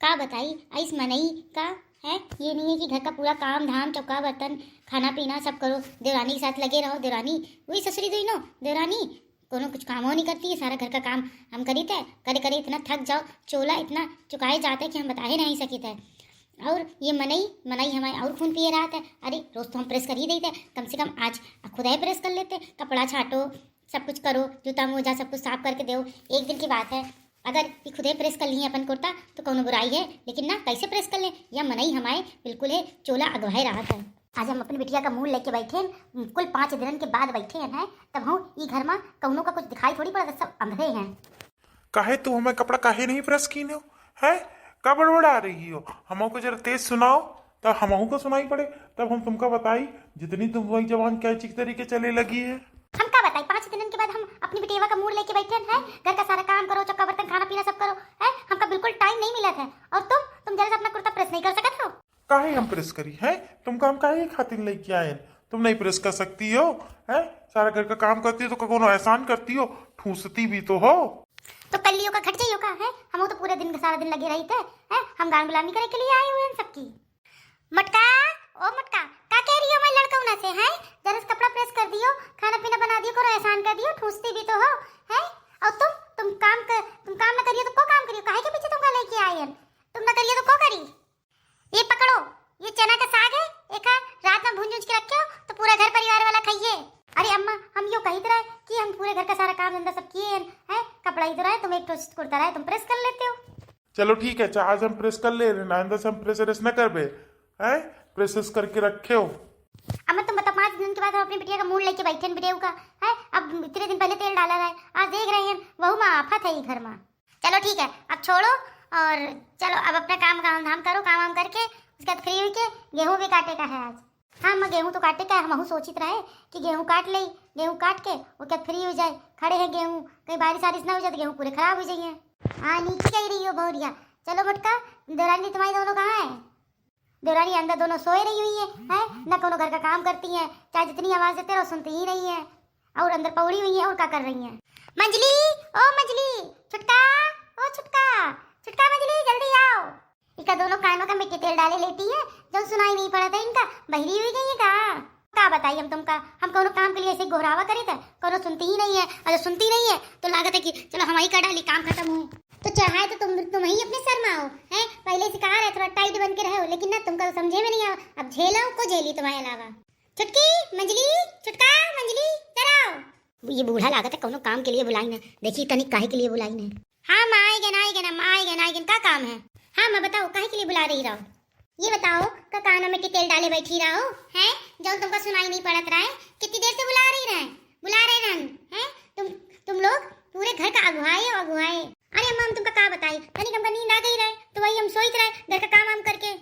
का बताई ऐस मनई का है। ये नहीं है कि घर का पूरा काम धाम चौका बर्तन खाना पीना सब करो, देवरानी के साथ लगे रहो। देवरानी वही ससुरी दुई नो देवरानी कोनो कुछ काम हो नहीं करती है, सारा घर का काम हम करी थे। करे करे इतना थक जाओ, चोला इतना चुकाए जाते कि हम बताए नहीं सके थे। और ये मनई मनई हमारे और खून पिए रहा था। अरे रोज तो हम प्रेस कर ही देते, कम से कम आज खुद ही प्रेस कर लेते। कपड़ा छाटो, सब कुछ करो, जूता मोजा सब कुछ साफ करके दो। एक दिन की बात है, अगर ये खुद ही प्रेस कर ली अपन कुर्ता तो कोनो बुराई है, लेकिन ना कैसे प्रेस कर ले। या मनई हमारे बिल्कुल है चोला अगवाए रहा था। आज हम अपनी बिटिया का मुंह लेके बैठे, कुल 5 दिन के बाद बैठे हैं, तब हम ये घर में कौनों का कुछ दिखाई थोड़ी पड़ा, सब अंधे हैं। काहे तू हमें कपड़ा काहे नहीं प्रेस की हो है? का बड़बड़ा रही हो? हमको को जरा तेज सुनाओ, तब हमहू को सुनाई पड़े, तब हम तुमको बताई। जितनी तुम्हारी जवान कैची के तरीके चले लगी है। हम क्या बताई, 5 दिन के बाद हम अपनी बिटिया का मुंह लेके बैठे हैं। घर का सारा काम करो, चक्का बर्तन खाना पीना सब करो है। हमका बिल्कुल टाइम नहीं मिला था। और तुम जरा अपना कुर्ता प्रेस नहीं कर सकते हो? काहे हम प्रेस करी है? तुमको हम काहे खातिर लेके आए? तुम नहीं प्रेस कर सकती हो है? सारा घर का काम करती हो तो कोनो एहसान करती हो, ठूसती भी तो हो। तो कर लियो का घट जाइयो का है। हम तो पूरे दिन सारा दिन लगे रही थे हैं। हम गान गुलामी करे के लिए आए हुए हैं सबकी। मटका ओ मटका का कह रही हो मैं लड़कौना से है? जरा कपड़ा प्रेस कर दियो, खाना पीना बना दियो, करो एहसान कर दियो, ठूसती भी तो हो है। और तुम काम ना करियो तो को काम करियो? काहे के पीछे तुमका लेके आए हैं? तुम ना करियो तो को करी? ये पकड़ो, ये चना का साग है, एक रात में भून के रखियो तो पूरा घर परिवार वाला खाइए। अरे अम्मा हम यो कही तरह कि हम पूरे घर का सारा काम धंधा सब किए हैं। कपड़ा इधर है, तुम एक टोस्ट कुर्ता रहा है, तुम प्रेस कर लेते हो। चलो ठीक है, आज हम प्रेस कर ले रहे, आइंदा से हम प्रेस न करबे है। प्रेसेस करके रखे हो। अम्मा तुम बताओ, 5 दिन के बाद हम अपनी बिटिया का मुंह लेके बैठे हैं बिटिया का है। अब इतने दिन पहले तेल डाला है, आज देख रहे हैं वहू में आफत है घर में। चलो ठीक है, अब छोड़ो और चलो अब अपना काम धाम करो। काम वाम करके उसके बाद फ्री हुई के गेहूं भी काटे का है आज। हाँ मैं गेहूं तो काटे का है, हम सोचित रहे कि गेहूं काट ले, गेहूं काट के वो क्या फ्री हो जाए। खड़े हैं गेहूं, कहीं बारिश वारिश ना हो जाए तो गेहूं पूरे खराब हो जाइए। हाँ नीचे कह रही हो बहुरिया। चलो मटका, देवरानी तुम्हारी दोनों कहाँ है? देवरानी अंदर दोनों सोए रही हुई है ना कोनो घर का काम करती है, चाहे जितनी आवाज देते रहो सुनती ही नहीं है। और अंदर पौड़ी हुई है और क्या कर रही है? मंजली ओ मंजली, छुटका ओ छुटका, छुटका मंजली जल्दी आओ। इनका दोनों कानों का मिट्टी तेल डाले लेती है, जो सुनाई नहीं पड़ा था इनका, बहरी हुई गई है का बताइए हम तुमका। हम कोनो काम के लिए ऐसे गोहरावा करे थे, कोनो सुनती ही नहीं है। और जब सुनती नहीं है तो लागत है कि चलो हमारी का डाली काम खत्म हुए। तो चाहे तो तुम ही अपने सर में आओ है। पहले से कहा रहे थोड़ा टाइट बन के रहो, लेकिन ना तुमका तो समझे में नहीं आओ। अब झेलो को झेली तुम्हारे अलावा। छुटकी मंजली, छुटका मंजली चलो। ये बूढ़ा लागत है कोनो काम के लिए बुलाई ना, देखिए तनिक काहे के लिए बुलाई ना। हाँ माँ आएगन का काम है? हाँ मैं बताओ काहे के लिए बुला रही रहो? ये बताओ का कानों में तेल डाले बैठी रहो है, जो तुमको सुनाई नहीं पड़त रहा है। कितनी देर से बुला रहे रन है? तुम लोग पूरे घर का अगुवाए। अरे अम्मा हम तुमका का बताई, तनिक हमका नींद आ गई रहे तो वही हम सोच रहे घर का काम वाम करके।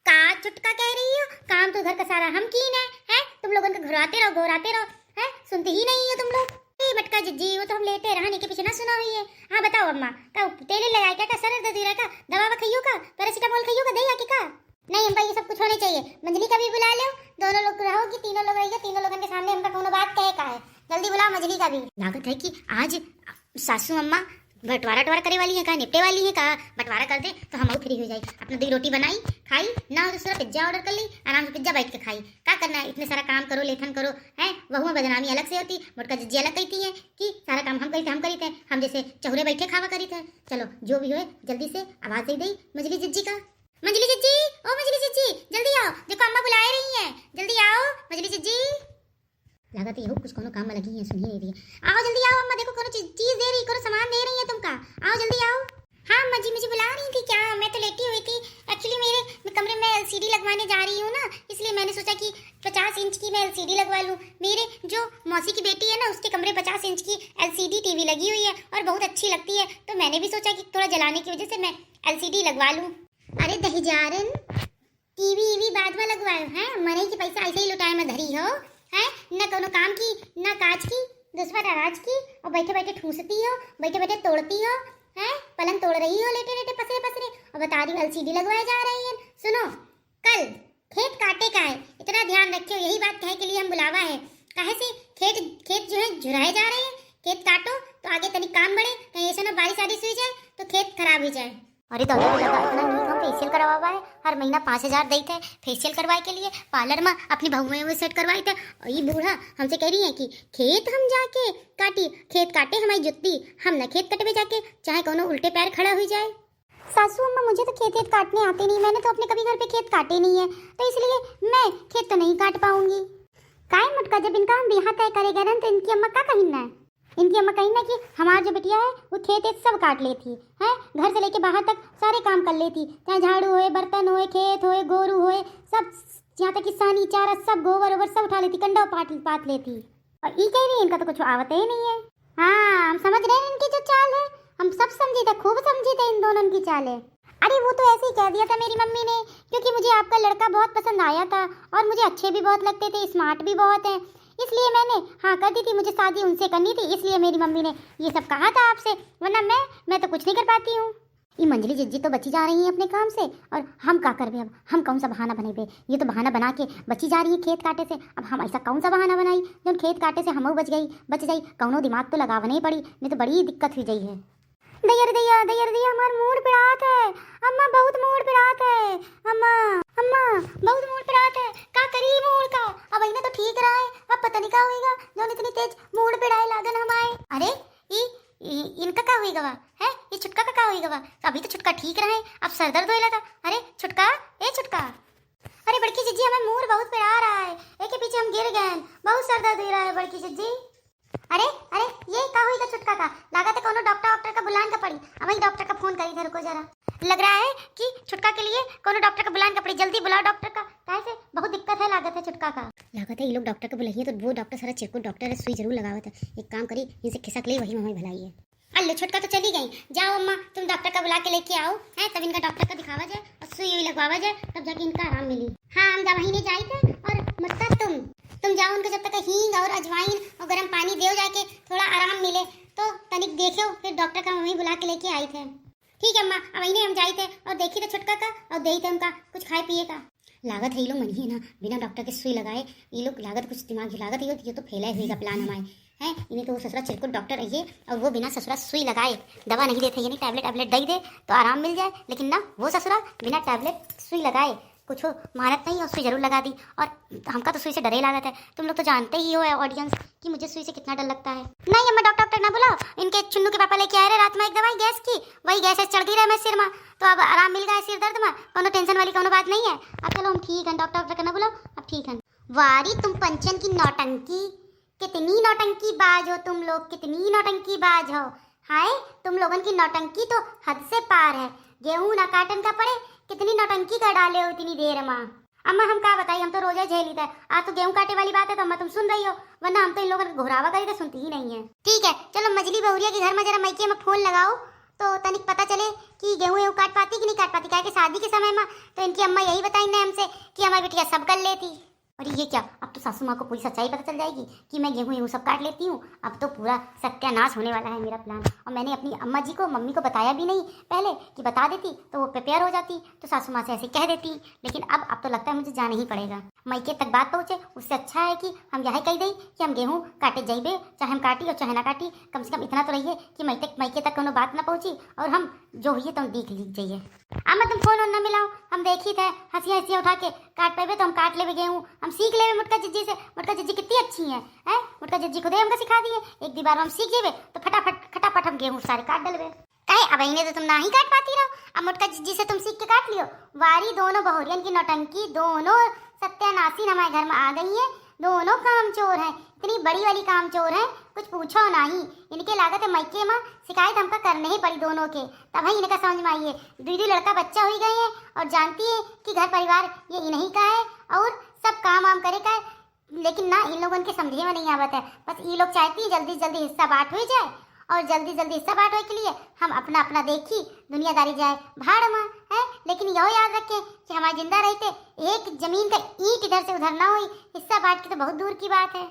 का छुटका कह रही हो? काम तो घर का सारा हम कीन है। तुम लोगों का घुराते रहो है, सुनते ही नहीं हो तुम लोग। मटका जिज्जी वो तो हम लेटे रहने के पीछे ना सुना हुई है। हाँ बताओ अम्मा, का तेल लगाए क्या? सर दर्द रहा का? दवा खाइयो का? पैरासीटामोल खाइयो का? दही आके का? नहीं हमका ये सब कुछ होने चाहिए। मंजली का भी बुला लो, दोनों लोग रहोगी, तीनों लोग रहिए। तीनों लोगों के सामने हमका कोनो बात कहे का है। जल्दी बुलाओ मंजली का भी। लागत है कि आज सासू अम्मा बंटवारा करे वाली है का, निपटे वाली है का। बंटवारा कर दे तो हम फ्री हो जाए। अपने 2 रोटी बनाई खाई ना, और दूसरा पिज्जा ऑर्डर कर ली, आराम से पिज्जा बैठ के खाई। क्या करना है, इतने सारा काम करो, लेखन करो है। वहू में बदनामी अलग से होती, मोटका जिज्जी अलग कहती है कि सारा काम हम करी थे, हम जैसे चौरे बैठे खावा करी थे। चलो जो भी हो जल्दी से आवाज दे दी मंजली जिज्जी का। मंजली जिज्जी ओ मंजली जिज्जी जल्दी आओ, देखो अम्मा बुला रही है, जल्दी आओ मंजली जिज्जी। लागत है कुछ कोनो काम में लगी है, सुन ही नहीं रही है। आओ जल्दी आओ अम्मा, देखो कोनो चीज दे रही, कोनो सामान दे रही है तुमका। आओ जल्दी आओ। हाँ अम्मा जी मुझे बुला रही थी क्या? मैं तो लेटी हुई थी। एक्चुअली मेरे कमरे में LCD लगवाने जा रही हूँ ना, इसलिए मैंने सोचा कि 50 इंच की मैं LCD लगवा लूँ। मेरे जो मौसी की बेटी है ना, उसके कमरे 50 इंच की LCD टीवी लगी हुई है और बहुत अच्छी लगती है, तो मैंने भी सोचा कि थोड़ा जलाने की वजह से मैं LCD लगवा लूँ। अरे दहीजारन, टीवी बाद में लगवाए हैं, मरे की पैसा ऐसे ही लुटाए में धरी हो है। न कोनो काम की न काज की, दूसरा राज की, और बैठे बैठे ठूसती हो, बैठे बैठे तोड़ती हो है। पलंग तोड़ रही हो लेटे लेटे पसरे, और बता रही हो LCD लगवाए जा रही है। सुनो कल खेत काटे का है, इतना ध्यान रखियो। यही बात कहे के लिए हम बुलावा है। काहे से खेत जो है झुराए जा रहे हैं। खेत काटो तो आगे तनिक काम बढ़े, कहीं ऐसा ना बारिश आरिश हो जाए तो खेत खराब हो जाए। अरे दादा इतना नहीं फेशियल करवावा है, हर महीना 5,000 देते है फेशियल करवाए के लिए। पार्लर में अपनी बहुएं वो सेट करवाए थे। और ये बूढ़ा हमसे कह रही है कि खेत हम जाके काटी, खेत काटे हमारी जुत्ती, हम न खेत कटवे जाके, चाहे कोनो उल्टे पैर खड़ा हो जाए। सासू अम्मा मुझे तो खेत काटने आते नहीं, मैंने तो अपने कभी घर पे खेत काटे नहीं है, तो इसलिए मैं खेत तो नहीं काट पाऊंगी। काय मुटका, जब इनका हम बिहार तय करेगा ना तो इनकी अम्मा का कहीं ना, इनकी अम्मा कहीं ना कि हमारा जो बिटिया है वो खेत सब काट लेती है, घर से लेके बाहर तक सारे काम कर लेती, चाहे झाड़ू होए, बर्तन होए, खेत होए, गोरू होए, सब, यहाँ तक कि सानी चारा सब गोबर वोबर सब उठा लेती, कंडा पात लेती। और ये कह रही है इनका तो कुछ आवत ही नहीं है। हाँ हम समझ रहे हैं इनकी जो चाल है, हम सब समझे थे, खूब समझे थे इन दोनों की चाल है। अरे वो तो ऐसे ही कह दिया था मेरी मम्मी ने, क्योंकि मुझे आपका लड़का बहुत पसंद आया था और मुझे अच्छे भी बहुत लगते थे, स्मार्ट भी बहुत हैं, इसलिए मैंने हाँ कर दी थी, मुझे शादी उनसे करनी थी, इसलिए मेरी मम्मी ने ये सब कहा था आपसे, वरना मैं तो कुछ नहीं कर पाती हूँ। ये मंजली जिज्जी तो बची जा रही है अपने काम से, और हम क्या कर अब, हम कौन सा बहाना बनेबे, ये तो बहाना बना के बची जा रही है खेत काटे से। अब हम ऐसा कौन सा बहाना बनाई जो खेत काटे से हम बच गई, कौनो दिमाग तो लगावा नहीं पड़ी, नहीं तो बड़ी दिक्कत हुई गई है। दैया दैया हमार मूड पिड़ात है अम्मा, बहुत मूड पिड़ात है अम्मा, अम्मा बहुत मूड पिड़ात है, का करी मूड का, अब इन्हें तो ठीक रहा है, अब पता नहीं क्या होएगा जो इतनी तेज मूड पिड़ाए लागन हमारे। अरे इनका का हुई गवा है, ये छुटका का हुई गवा, अभी तो छुटका ठीक रहे, अब सर दर्द होएला था। अरे छुटका, ए छुटका, अरे बड़की जिज्जी हमें मूड बहुत पिड़ा रहा है, एक के पीछे हम गिर गए, बहुत सर दर्द हो रहा है बड़की जिज्जी। अरे अरे ये का हुई का छुटका का, लागत है कोनो डॉक्टर का बुलान का पड़ी, अब वही डॉक्टर का फोन करी, रुको जरा, लग रहा है कि छुटका के लिए कोनो डॉक्टर का बुलान का पड़ी, जल्दी बुलाओ डॉक्टर का, कैसे बहुत दिक्कत है, लागत है छुटका का, लागत है ये लोग डॉक्टर को बुलाइए तो वो डॉक्टर सारा चिरकुट डॉक्टर है, सुई जरूर लगावत है, एक काम करी इनसे खिसक ली, वही हमारी भलाई है। अल्ले छुटका तो चली गई, जाओ अम्मा तुम डॉक्टर का बुला के लेके आओ, है तब इनका डॉक्टर का दिखावा जाए और सुई लगवावा जाए, तब जाके इनका आराम मिली। हाँ हम दवाई नहीं जाए थे, और मतलब तुम जाओ उनको जब तक हींग और अजवाइन और गर्म पानी दे जाके थोड़ा आराम मिले तो तनिक देखो, फिर डॉक्टर का वहीं बुला के लेके आए थे। ठीक है अम्मा, अब वहीं हम जाए थे और देखी थे छुटका का और दे थे उनका कुछ खाए पिए का। लागत है ये लोग मन ही है ना, बिना डॉक्टर के सुई लगाए ये लोग, लागत कुछ दिमाग की लागत है, ये तो फैला हुआ प्लान हमारे है, इन्हें तो वो ससुरा चिरकुट डॉक्टर रहिए और वो बिना ससुरा सुई लगाए दवा नहीं देते, यानी टैबलेट दे दे तो आराम मिल जाए, लेकिन ना वो ससुरा बिना टैबलेट सुई लगाए कुछ मानत नहीं और सुई जरूर लगा दी, और हमका तो सुई से डरे लागत है, तुम लोग तो जानते ही हो ऑडियंस कि मुझे सुई से कितना डर लगता है। नहीं अम्मा डॉक्टर ना बुलाओ, इनके चुन्नू के पापा लेके आए रहे रात में एक दवाई गैस की, वही गैस चढ़ गई रहे मैं सिर में, तो अब आराम मिल गया सिर दर्द में, कोनो टेंशन वाली कोनो बात नहीं है। अब चलो हम ठीक है, डॉक्टर का ना बुलाओ, अब ठीक है। वारी तुम पंचन की नौटंकी, कितनी नौटंकी बाज हो तुम लोग, कितनी नौटंकी बाज हो, हाय तुम लोगों की नौटंकी तो हद से पार है, गेहूं ना काटन का पड़े कितनी नौटंकी कर डाले हो इतनी देर में। अम्मा हम क्या बताइए, हम तो रोजा झेली था, आज तो गेहूं काटे वाली बात है तो अम्मा तुम सुन रही हो, वरना हम तो इन लोगों को घुरावा करी तो सुनती ही नहीं है। ठीक है चलो मजली बहुरिया के घर में जरा मैके में फोन लगाओ तो तनिक पता चले कि गेहूं काट पाती कि नहीं काट पाती, क्या कि शादी के समय में तो इनकी अम्मा यही बताई ना हमसे कि हमारी बेटिया सब कर लेती। और ये क्या, अब तो सासू माँ को पूरी सच्चाई पता चल जाएगी कि मैं गेहूं सब काट लेती हूँ, अब तो पूरा सत्यानाश होने वाला है मेरा प्लान। और मैंने अपनी अम्मा जी को मम्मी को बताया भी नहीं पहले, कि बता देती तो वो प्रिपेयर हो जाती, तो सासू माँ से ऐसे कह देती, लेकिन अब तो लगता है मुझे जाना ही पड़ेगा, मैके तक बात पहुँचे, उससे अच्छा है कि हम यही कह दें कि हम गेहूँ काटे जाइबे, चाहे हम काटी और चाहे ना काटी, कम से कम इतना तो रहिए कि मैके तक कोनो बात ना पहुँची और हम जो हुई तो हम देख लीजिए जाइए। अम्मा तुम फोन और ना मिलाओ, हम देखी थे हंसी उठा के काट पे तो हम काट ले गेहूँ, हम सीख ले मुटका जिज्जी से, मुटका जिज्जी कितनी अच्छी है, मुटका जिज्जी खुद हमको सिखा दिए, एक दी बार हम सीख जेबे तो फटाफट हम गेहूँ सारे काट डलबे। कहे अब इन्हें तो तुम ना ही काट पाती रहो, अब मुटका जिज्जी से तुम सीख के काट लियो। वारी दोनों बहुरियन की नौटंकी, दोनों सत्यानाशी हमारे घर में आ गई है, दोनों कामचोर हैं, इतनी बड़ी वाली कामचोर हैं कुछ पूछो नहीं। इनके लागत है मैके में शिकायत हमका करने ही पड़ी दोनों के, तब ही इनका समझ में आई है, दीदी लड़का बच्चा हो गए हैं और जानती है कि घर परिवार ये इन्हीं का है और सब काम वाम करे का है, लेकिन ना इन लोगों के समझे में नहीं आवत है, बस ये लोग चाहती है जल्दी जल्दी हिस्सा बांट हो जाए और जल्दी जल्दी हिस्सा बांट के लिए हम अपना अपना देखी दुनियादारी जाए भाड़ में है। लेकिन यह याद रखें कि हमारे जिंदा रहते एक जमीन का ईंट इधर से उधर ना हुई, हिस्सा बांट के तो बहुत दूर की बात है।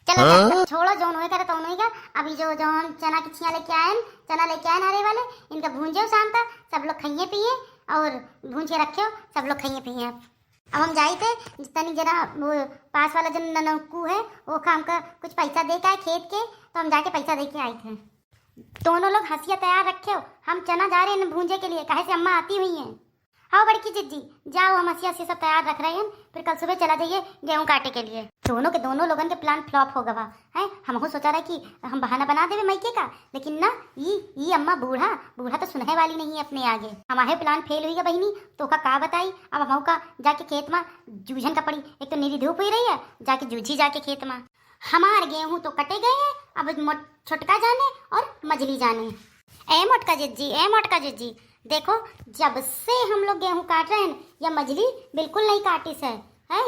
चलो छोड़ो जो होए करे तो होएगा, अभी जो हम चना की छिया लेके आए, चना लेके आए हरे वाले, इनका भूंजो शाम तक सब लोग खाइए पिए और भूंज के रखियो, सब लोग खाइए पिए। अब हम जाए थे तनी जरा वो पास वाला जो ननकू है वो काम का कुछ पैसा दे के आए खेत के, तो हम जाके पैसा दे के आए थे। दोनों लोग हंसिया तैयार रखे हो, हम चना जा रहे हैं भूंजे के लिए, कहे से अम्मा आती हुई हैं। हाँ बड़की जिज्जी, जाओ हम हंसिया से सब तैयार रख रहे हैं, फिर कल सुबह चला जाइए गेहूं काटे के लिए। दोनों के दोनों लोगन के प्लान फ्लॉप हो गवा है। हम सोचा रहे कि हम बहाना बना देवे मैके का, लेकिन ना ये अम्मा बूढ़ा बूढ़ा तो सुनने वाली नहीं है अपने आगे। हमारे प्लान फेल हुई है बहनी, तो का बताई। अब हम का जाके खेत में जूझन का पड़ी, एक तो नीरी धूप हुई रही है, जाके जूझी जाके खेत में। हमार गेहूं तो कटे गए हैं, अब छोटका जाने और मजली जाने। ए मोटका जिज्जी देखो, जब से हम लोग गेहूं काट रहे हैं या मजली बिल्कुल नहीं काटिस है,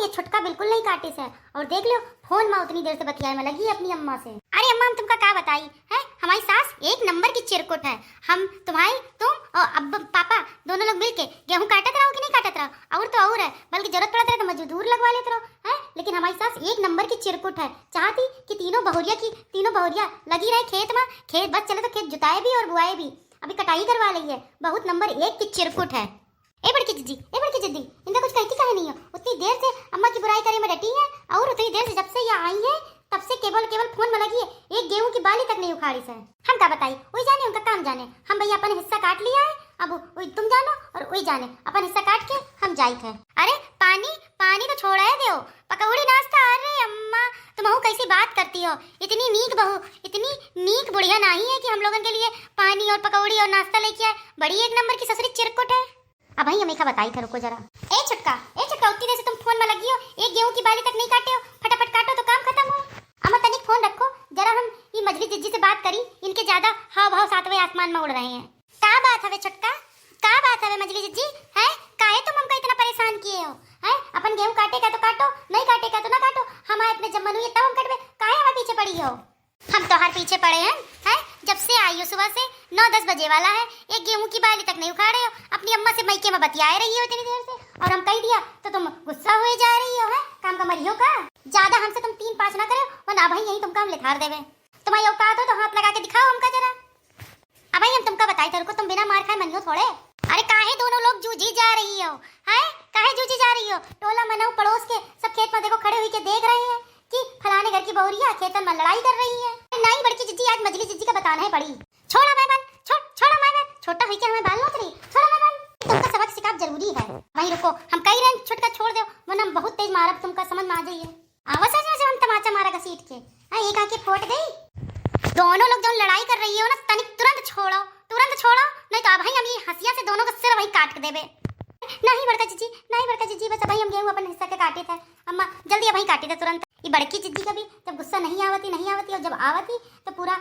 ये छोटका बिल्कुल नहीं काटिस है। और देख लो फोन में उतनी देर से बतियाए में लगी है अपनी अम्मा से। अरे अम्मा हम तुमका क्या बताई है, हमारी सास एक नंबर की चिरकुट है। हम तुम और अब पापा दोनों लोग मिलके गेहूं काटत रहो कि नहीं काटत रहो, और तो और है, बल्कि जरूरत पड़ता है तो मजदूर लगवा लेते रहो है। लेकिन हमारी सास एक नंबर की चिरकुट है, चाहती कि तीनों बहुरिया लगी रहे खेत में। खेत बस चले तो खेत जुताए भी और बुआए भी, अभी कटाई करवा ली है। बहुत नंबर 1 की चिरकुट है। ए बड़की जिद्दी इनका कुछ कहती कहे नहीं हो। उतनी देर से अम्मा की बुराई करे में डटी है, और उतनी देर से जब से ये आई है तब से केवल फोन में लगी है, एक गेहूं की बाली तक नहीं उखाड़ी से। हम क्या बताई, वही जाने उनका काम जाने। हम भैया अपन हिस्सा काट लिया है, अब वही तुम जानो और वही जाने अपन हिस्सा काट के हम जाई थे। अरे पानी तो छोड़ा है दो, पकौड़ी नाश्ता। अरे अम्मा तुम कैसी बात करती हो, इतनी नीक बहू, इतनी नीक बुढ़िया नहीं है कि हम लोगों के लिए पानी और पकौड़ी और नाश्ता लेके आए। बड़ी एक नंबर की ससुरी चिरकुट है। अब भाई हमें बताई थे, रुको जरा। ए छुटका उतनी देर से तुम फोन में लगी हो, एक गेहूं की बाली तक नहीं काटे हो। फटाफट काटो तो काम खत्म हो। अम्मा तनिक फोन रखो जरा, हम ये मजली जिज्जी से बात करी, इनके ज्यादा हाव भाव सातवें आसमान में उड़ रहे हैं। क्या बात है छुटका, क्या बात है मजली जिज्जी है, काहे तुम हमको इतना परेशान किए हो है? अपन गेहूं काटेगा तो काटो, नहीं काटेगा तो ना काटो। हमारे अपने जब मन हुई तब हम कटवे, काहे हमारे पीछे पड़ी हो? हम तो हर पीछे पड़े हैं जब से आई हो। सुबह से 9-10 बजे वाला है, एक गेहूं की बाली तक नहीं उखाड़े हो। अपनी अम्मा से मैके में बतियाए रही हो इतनी देर से, और हम कह दिया तो तुम गुस्सा हुए जा रही हो है। काम का मरियो का ज्यादा हमसे तुम 3-5 ना करो, वरना भाई यही तुम काम लिखार देवे। तुम्हारी औकात हो तो हाथ लगा के दिखाओ हमका जरा। अब भाई हम तुमका बताई तेरे को, तुम बिना मार खाए मनियो थोड़े। अरे काहे दोनों लोग जूझी जा रही हो है, काहे जूझी जा रही हो? टोला मनाऊ पड़ोस के सब खेत में देखो खड़े हुई के देख रहे हैं कि फलाने घर की बहुरिया खेतन में लड़ाई कर रही है। नहीं बड़की जिज्जी, आज मजली जिज्जी का बताना है पड़ी। छोड़ा मैं बाल, छोड़ा मैं बाल, छोटा हुई के हमें बाल नोच रही, छोड़ा मैं बाल। तुमका सबक सिखाब जरूरी है। वहीं रुको, हम कह रहे हैं छुटका छोड़ दो, वरना हम बहुत तेज मारब, तुमका समझ में आ जाइए। आवाज से हम तमाचा मारा घसीट के, एक आंखें फोड़ गई। दोनों लोग जो लड़ाई कर रही हो ना, तनिक तुरंत छोड़ो, नहीं तो भाई हम ये हंसिया से दोनों का सिर वहीं काट देवे। नहीं बड़का जिज्जी, बस भाई हम गेहूं अपन हिस्सा के काटे थे। अम्मा जल्दी भाई काटे थे तुरंत। ये बड़की जिज्जी का भी जब गुस्सा नहीं आवती और जब आवती तो पूरा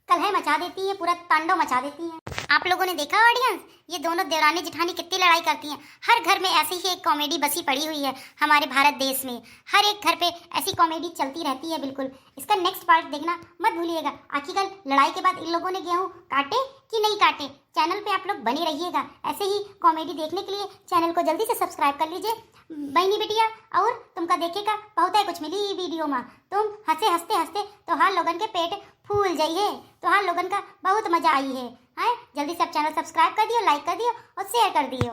कलह मचा देती है, पूरा तांडव मचा देती है। आप लोगों ने देखा ऑडियंस, ये दोनों देवरानी जिठानी कितनी लड़ाई करती हैं। हर घर में ऐसी ही एक कॉमेडी बसी पड़ी हुई है हमारे भारत देश में। हर एक घर पे ऐसी कॉमेडी चलती रहती है बिल्कुल। इसका नेक्स्ट पार्ट देखना मत भूलिएगा। आखिरकार लड़ाई के बाद इन लोगों ने गेहूं काटे कि नहीं काटे, चैनल पे आप लोग बने रहिएगा। ऐसे ही कॉमेडी देखने के लिए चैनल को जल्दी से सब्सक्राइब कर लीजिए बहनी बेटिया। और तुमका देखेगा बहुत है कुछ मिली वीडियो में, तुम हंसते तो हाल लोगन के पेट फूल जाइए, तो हाल लोगन का बहुत मजा आई है। जल्दी से आप चैनल सब्सक्राइब कर दियो, लाइक कर दियो और शेयर कर दियो।